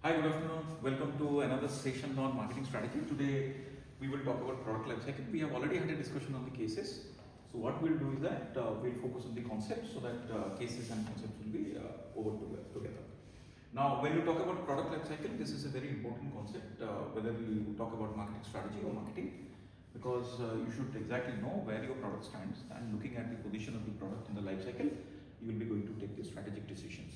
Hi, good afternoon. Welcome to another session on marketing strategy. Today we will talk about product lifecycle. We have already had a discussion on the cases. So what we'll do is that we'll focus on the concepts so that cases and concepts will be together. Now, when you talk about product lifecycle, this is a very important concept, whether you talk about marketing strategy or marketing, because you should exactly know where your product stands, and looking at the position of the product in the lifecycle, you will be going to take the strategic decisions.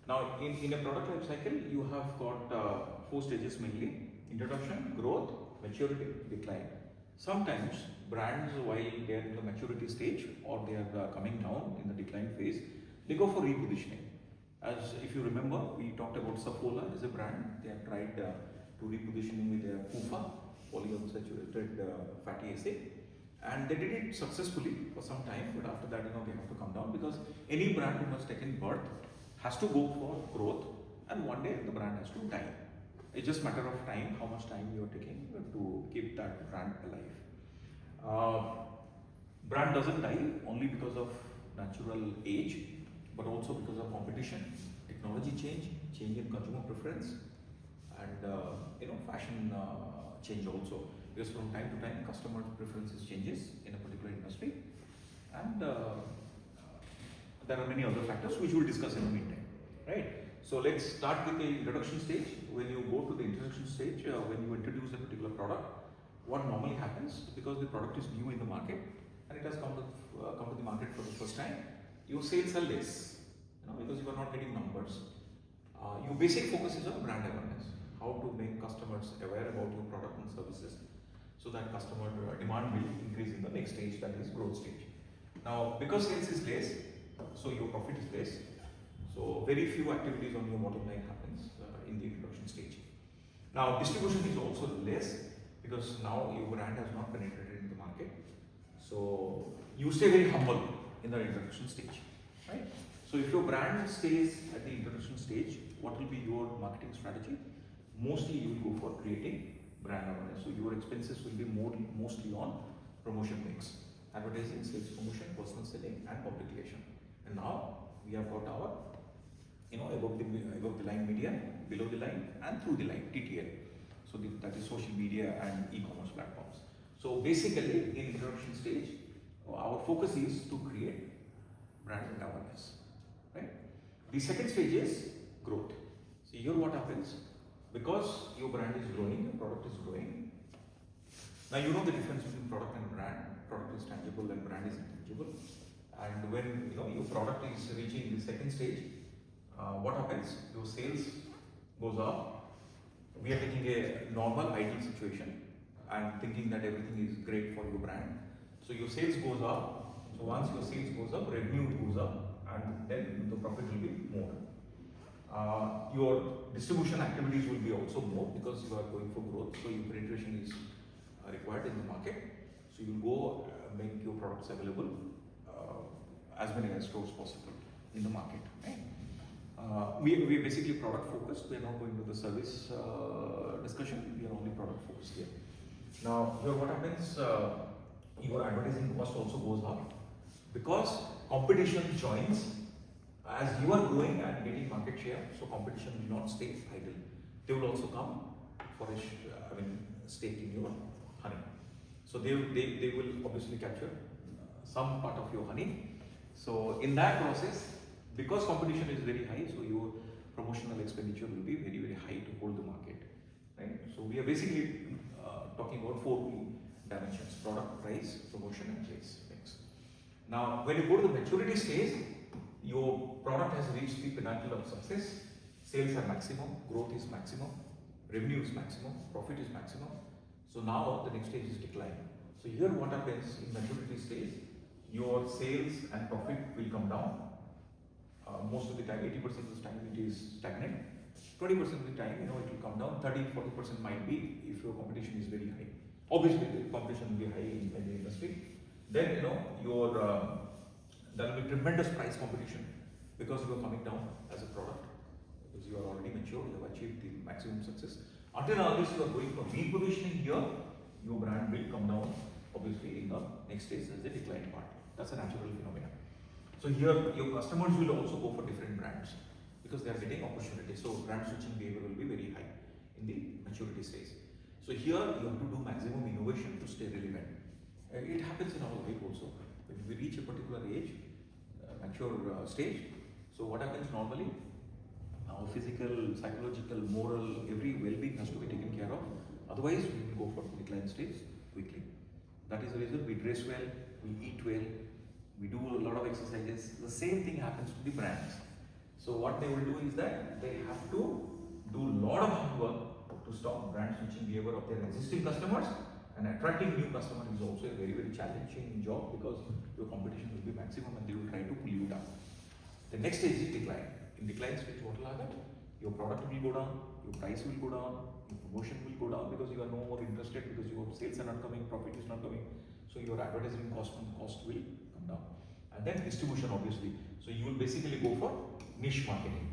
Now, in a product life cycle, you have got 4 stages mainly: introduction, growth, maturity, decline. Sometimes brands, while they are in the maturity stage or they are coming down in the decline phase, they go for repositioning. As if you remember, we talked about Saffola as a brand. They have tried to repositioning with their PUFA, polyunsaturated fatty acid, and they did it successfully for some time. But after that, they have to come down, because any brand who has taken birth has to go for growth, and one day the brand has to die. It's just a matter of time, how much time you are taking to keep that brand alive. Brand doesn't die only because of natural age, but also because of competition, technology change in consumer preference, and fashion change also. Because from time to time, customer preferences changes in a particular industry, and there are many other factors which we'll discuss in the meantime, right? So let's start with the introduction stage. When you go to the introduction stage, when you introduce a particular product, what normally happens, because the product is new in the market and it has come to the market for the first time, your sales are less, because you are not getting numbers. Your basic focus is on brand awareness, how to make customers aware about your product and services, so that customer demand will increase in the next stage, that is growth stage. Now, because sales is less, so your profit is less. So very few activities on your bottom line happens in the introduction stage. Now, distribution is also less, because now your brand has not penetrated in the market. So you stay very humble in the introduction stage, right? So if your brand stays at the introduction stage, what will be your marketing strategy? Mostly you will go for creating brand awareness. So your expenses will be mostly on promotion mix, advertising, sales promotion, personal selling, and public relation. And now we have got our, above the line media, below the line, and through the line, TTL. So that is social media and e-commerce platforms. So basically, in introduction stage, our focus is to create brand awareness, right? The second stage is growth. See here what happens, because your brand is growing, your product is growing. Now you know the difference between product and brand. Product is tangible and brand is intangible. And when your product is reaching the second stage, what happens? Your sales goes up. We are taking a normal ideal situation and thinking that everything is great for your brand. So your sales goes up. So once your sales goes up, revenue goes up, and then the profit will be more. Your distribution activities will be also more, because you are going for growth. So your penetration is required in the market. So you will go make your products available as many as stores possible in the market, right? We are basically product focused. We are not going to the service discussion. We are only product focused here. Now here what happens, your advertising cost also goes up, because competition joins as you are growing and getting market share. So competition will not stay idle. They will also come for a stake in your honey. So they will obviously capture some part of your honey. So in that process, because competition is very high, so your promotional expenditure will be very, very high to hold the market, right? So we are basically talking about 4 key dimensions: product, price, promotion, and place mix. Now, when you go to the maturity stage, your product has reached the pinnacle of success. Sales are maximum, growth is maximum, revenue is maximum, profit is maximum. So now the next stage is decline. So here what happens in maturity stage, your sales and profit will come down. Most of the time, 80% of the time it is stagnant. 20% of the time, it will come down. 30-40% might be if your competition is very high. Obviously, the competition will be high in the industry. Then, there will be tremendous price competition, because you are coming down as a product, because you are already mature, you have achieved the maximum success. Until unless you are going for repositioning here, your brand will come down, obviously, in the next stage as a decline part. That's a natural phenomenon. So here, your customers will also go for different brands, because they are getting opportunity. So brand switching behavior will be very high. in the maturity stage. So here you have to do maximum innovation to stay relevant. It happens in our life also. When we reach a particular age, mature stage, so what happens normally? Our physical, psychological, moral, every well-being has to be taken care of. Otherwise, we will go for decline stage quickly. That is the reason we dress well, we eat well, we do a lot of exercises. The same thing happens to the brands. So what they will do is that they have to do a lot of hard work to stop brand switching behavior of their existing customers, and attracting new customers is also a very, very challenging job because your competition will be maximum and they will try to pull you down. The next stage is decline. In decline stage, what will happen? Your product will go down, your price will go down, your promotion will go down because you are no more interested, because your sales are not coming, profit is not coming. So your advertising cost will come down. And then distribution, obviously. So you will basically go for niche marketing.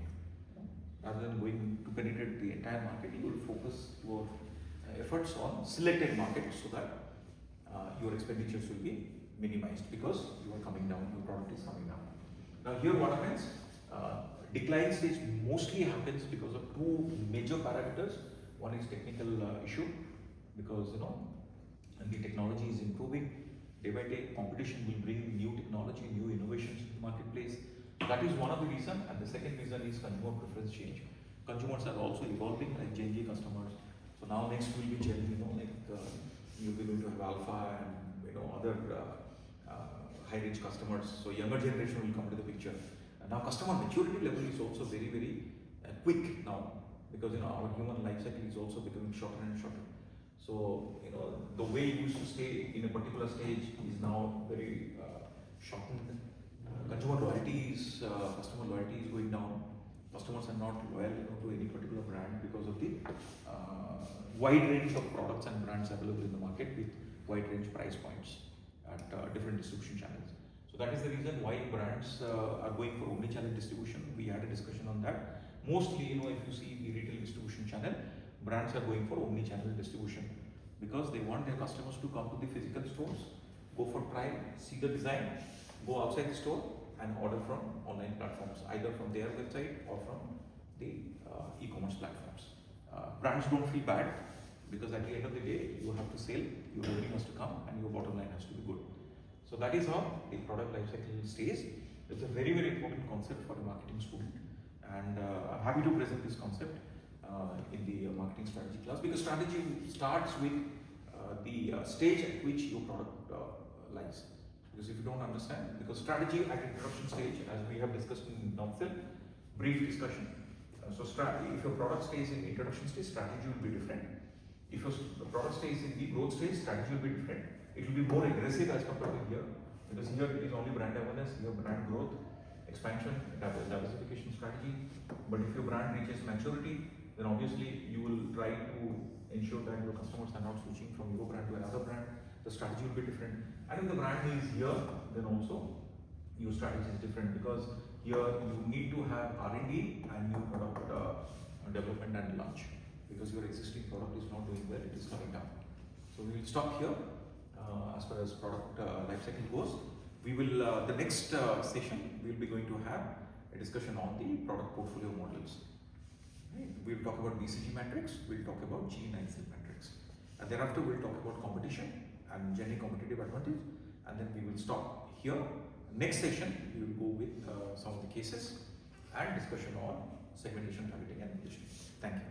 Rather than going to penetrate the entire market, you will focus your efforts on selected markets so that your expenditures will be minimized because you are coming down, your product is coming down. Now here what happens? Decline stage mostly happens because of two major parameters. One is technical issue, because the technology is improving day by day. Competition will bring new technology, new innovations in the marketplace. That is one of the reasons, and the second reason is consumer preference change. Consumers are also evolving, like Gen Z customers. So now next will be Gen, you'll be going to have Alpha and other high-reach customers. So younger generation will come to the picture. And now customer maturity level is also very, very quick now, because our human life cycle is also becoming shorter and shorter. So the way you used to stay in a particular stage is now very shortened. Consumer loyalty is, customer loyalty is going down. Customers are not loyal to any particular brand because of the wide range of products and brands available in the market with wide range price points at different distribution channels. So that is the reason why brands are going for omni-channel distribution. We had a discussion on that. Mostly, if you see the retail distribution channel, brands are going for omni-channel distribution because they want their customers to come to the physical stores, go for trial, see the design, go outside the store and order from online platforms, either from their website or from the e-commerce platforms. Brands don't feel bad because at the end of the day, you have to sell, your revenue has to come and your bottom line has to be good. So that is how the product life cycle stays. It's a very, very important concept for a marketing student, and I'm happy to present this concept in the marketing strategy class, because strategy starts with the stage at which your product lies. Because if you don't understand, because strategy at introduction stage, as we have discussed in Northfield, brief discussion. So if your product stays in introduction stage, strategy will be different. If your product stays in the growth stage, strategy will be different. It will be more aggressive as compared to here, because here it is only brand awareness, here brand growth, expansion, diversification strategy. But if your brand reaches maturity, then obviously you will try to ensure that your customers are not switching from your brand to another brand. The strategy will be different. And if the brand is here, then also your strategy is different, because here you need to have R&D and new product development and launch, because your existing product is not doing well, it is coming down. So we will stop here as far as product life cycle goes. We will, the next session, we will be going to have a discussion on the product portfolio models. Right? We will talk about BCG matrix, we will talk about G9C matrix. And thereafter we will talk about competition and generic competitive advantage, and then we will stop here. Next session, we will go with some of the cases and discussion on segmentation, targeting and acquisition. Thank you.